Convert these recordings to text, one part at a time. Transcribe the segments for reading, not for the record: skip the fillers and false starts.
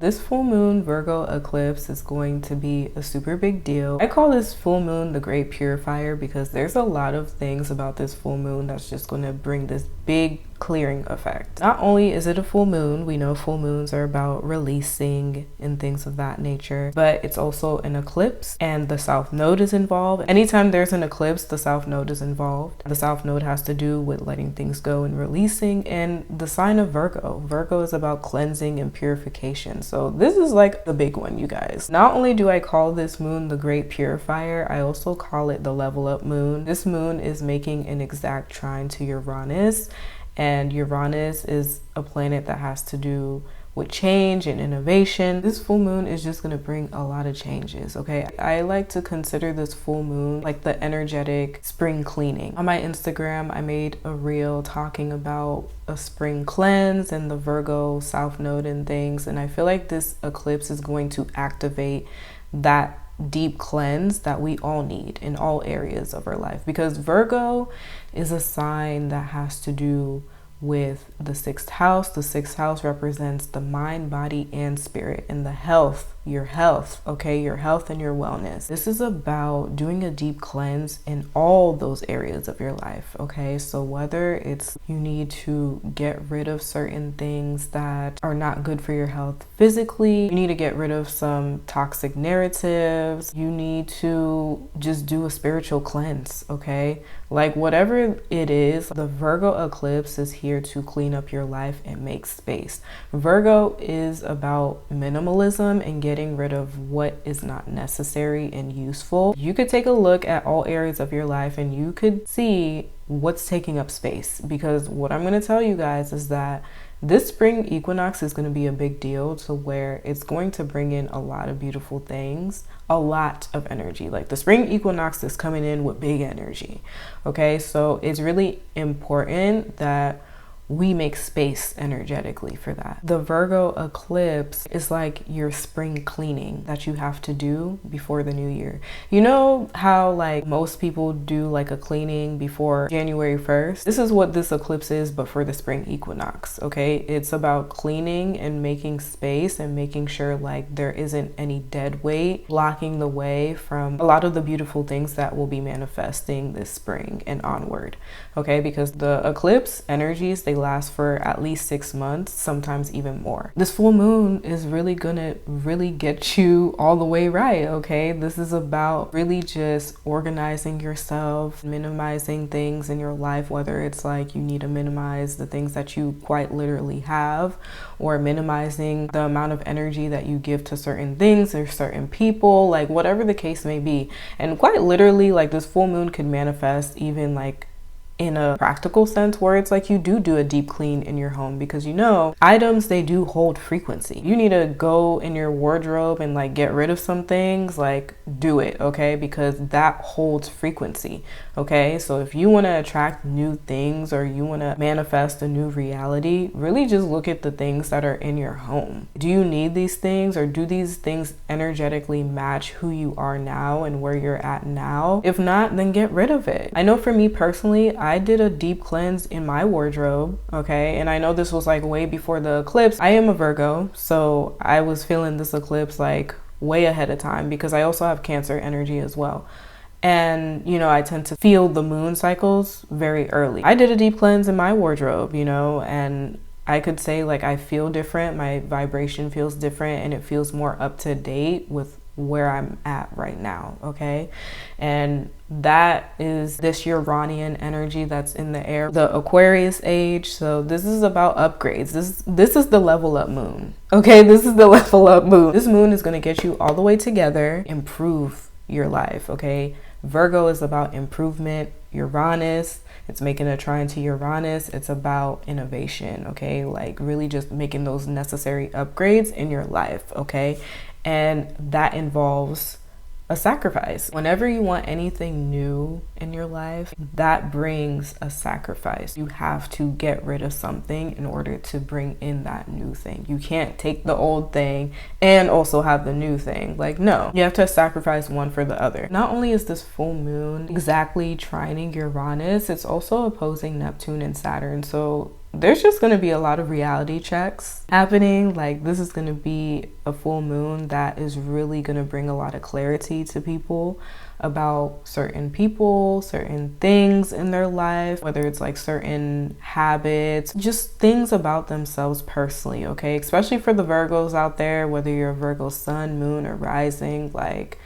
This full moon Virgo eclipse is going to be a super big deal. I call this full moon the great purifier because there's a lot of things about this full moon that's just going to bring this big clearing effect. Not only is it a full moon, we know full moons are about releasing and things of that nature, but it's also an eclipse and the south node is involved. Anytime there's an eclipse, the south node is involved. The south node has to do with letting things go and releasing, and the sign of Virgo. Virgo is about cleansing and purification. So this is like the big one, you guys. Not only do I call this moon the great purifier, I also call it the level up moon. This moon is making an exact trine to Uranus, and Uranus is a planet that has to do with change and innovation. This full moon is just going to bring a lot of changes, okay? I like to consider this full moon like the energetic spring cleaning. On my Instagram, I made a reel talking about a spring cleanse and the Virgo south node and things, and I feel like this eclipse is going to activate that deep cleanse that we all need in all areas of our life, because Virgo is a sign that has to do with the sixth house. The sixth house represents the mind, body, and spirit, and the health, your health, okay, your health and your wellness. This is about doing a deep cleanse in all those areas of your life, okay? So whether it's you need to get rid of certain things that are not good for your health physically, you need to get rid of some toxic narratives, you need to just do a spiritual cleanse, okay? Like whatever it is, the Virgo eclipse is here to clean up your life and make space. Virgo is about minimalism and getting rid of what is not necessary and useful. You could take a look at all areas of your life and you could see what's taking up space, because what I'm going to tell you guys is that this spring equinox is going to be a big deal, to where it's going to bring in a lot of beautiful things, a lot of energy. Like the spring equinox is coming in with big energy. Okay, so it's really important that we make space energetically for that. The Virgo eclipse is like your spring cleaning that you have to do before the new year. You know how like most people do like a cleaning before January 1st? This is what this eclipse is, but for the spring equinox, okay? It's about cleaning and making space and making sure like there isn't any dead weight blocking the way from a lot of the beautiful things that will be manifesting this spring and onward, okay? Because the eclipse energies, they last for at least 6 months, sometimes even more. This full moon is really gonna get you all the way right, okay? This is about really just organizing yourself, minimizing things in your life, whether it's like you need to minimize the things that you quite literally have, or minimizing the amount of energy that you give to certain things or certain people, like whatever the case may be. And quite literally, like this full moon could manifest even like in a practical sense, where it's like you do a deep clean in your home, because you know items, they do hold frequency. You need to go in your wardrobe and like get rid of some things, like do it, okay? Because that holds frequency, okay? So if you want to attract new things or you want to manifest a new reality, really just look at the things that are in your home. Do you need these things, or do these things energetically match who you are now and where you're at now? If not, then get rid of it. I know for me personally, I did a deep cleanse in my wardrobe, okay? And I know this was like way before the eclipse. I am a Virgo, so I was feeling this eclipse like way ahead of time, because I also have Cancer energy as well. And, you know, I tend to feel the moon cycles very early. I did a deep cleanse in my wardrobe, you know, and I could say like I feel different. My vibration feels different, and it feels more up to date with where I'm at right now, okay? And that is this Uranian energy that's in the air, the Aquarius age. So this is about upgrades. This is the level up moon, okay? This is the level up moon. This moon is going to get you all the way together, improve your life, okay? Virgo is about improvement. Uranus, it's making a trine to Uranus. It's about innovation, okay? Like really just making those necessary upgrades in your life, okay? And that involves a sacrifice. Whenever you want anything new in your life, that brings a sacrifice. You have to get rid of something in order to bring in that new thing. You can't take the old thing and also have the new thing. Like, no, you have to sacrifice one for the other. Not only is this full moon exactly trining Uranus, it's also opposing Neptune and Saturn. So there's just going to be a lot of reality checks happening. Like, this is going to be a full moon that is really going to bring a lot of clarity to people about certain people, certain things in their life, whether it's like certain habits, just things about themselves personally, okay? Especially for the Virgos out there, whether you're a Virgo sun, moon, or rising, like,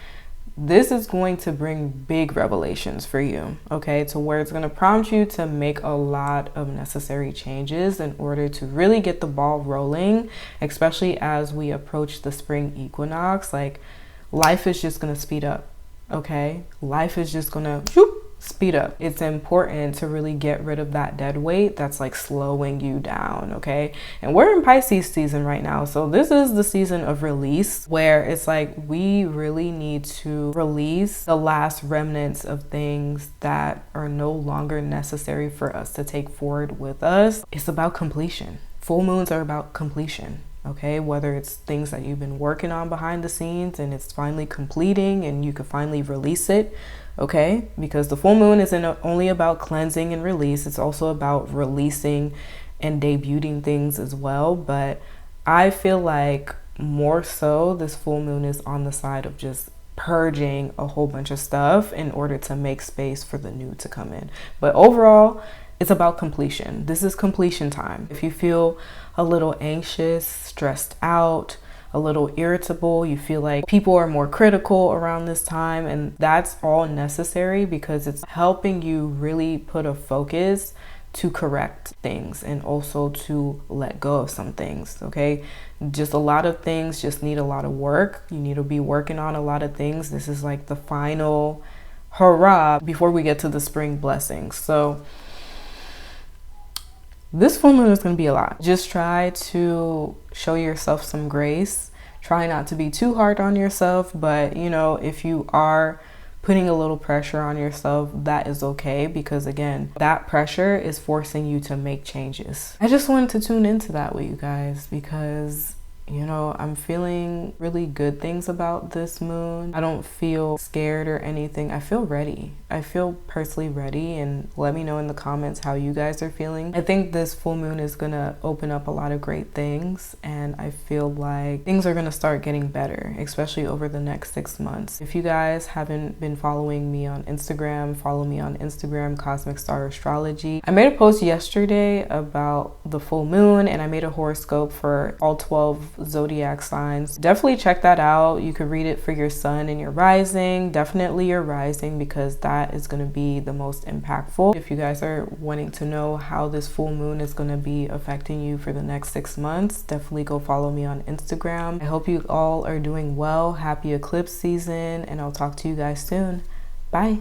this is going to bring big revelations for you, okay? To where it's going to prompt you to make a lot of necessary changes in order to really get the ball rolling, especially as we approach the spring equinox. Like, life is just going to speed up, okay? Life is just going to speed up. It's important to really get rid of that dead weight that's like slowing you down, okay? And we're in Pisces season right now, so this is the season of release, where it's like we really need to release the last remnants of things that are no longer necessary for us to take forward with us. It's about completion. Full moons are about completion, okay? Whether it's things that you've been working on behind the scenes and it's finally completing and you can finally release it, okay? Because the full moon isn't only about cleansing and release, it's also about releasing and debuting things as well. But I feel like more so this full moon is on the side of just purging a whole bunch of stuff in order to make space for the new to come in. But overall, it's about completion. This is completion time. If you feel a little anxious, stressed out, a little irritable, you feel like people are more critical around this time, and that's all necessary because it's helping you really put a focus to correct things and also to let go of some things, okay? Just a lot of things just need a lot of work. You need to be working on a lot of things. This is like the final hurrah before we get to the spring blessings. So this full moon is going to be a lot. Just try to show yourself some grace. Try not to be too hard on yourself, but you know, if you are putting a little pressure on yourself, that is okay, because again, that pressure is forcing you to make changes. I just wanted to tune into that with you guys because, you know, I'm feeling really good things about this moon. I don't feel scared or anything. I feel ready. I feel personally ready, and let me know in the comments how you guys are feeling. I think this full moon is gonna open up a lot of great things, and I feel like things are gonna start getting better, especially over the next 6 months. If you guys haven't been following me on Instagram, follow me on Instagram, Cosmic Star Astrology. I made a post yesterday about the full moon, and I made a horoscope for all 12 zodiac signs. Definitely check that out. You could read it for your sun and your rising. Definitely your rising, because that is going to be the most impactful. If you guys are wanting to know how this full moon is going to be affecting you for the next 6 months, definitely go follow me on Instagram. I hope you all are doing well. Happy eclipse season, and I'll talk to you guys soon. Bye.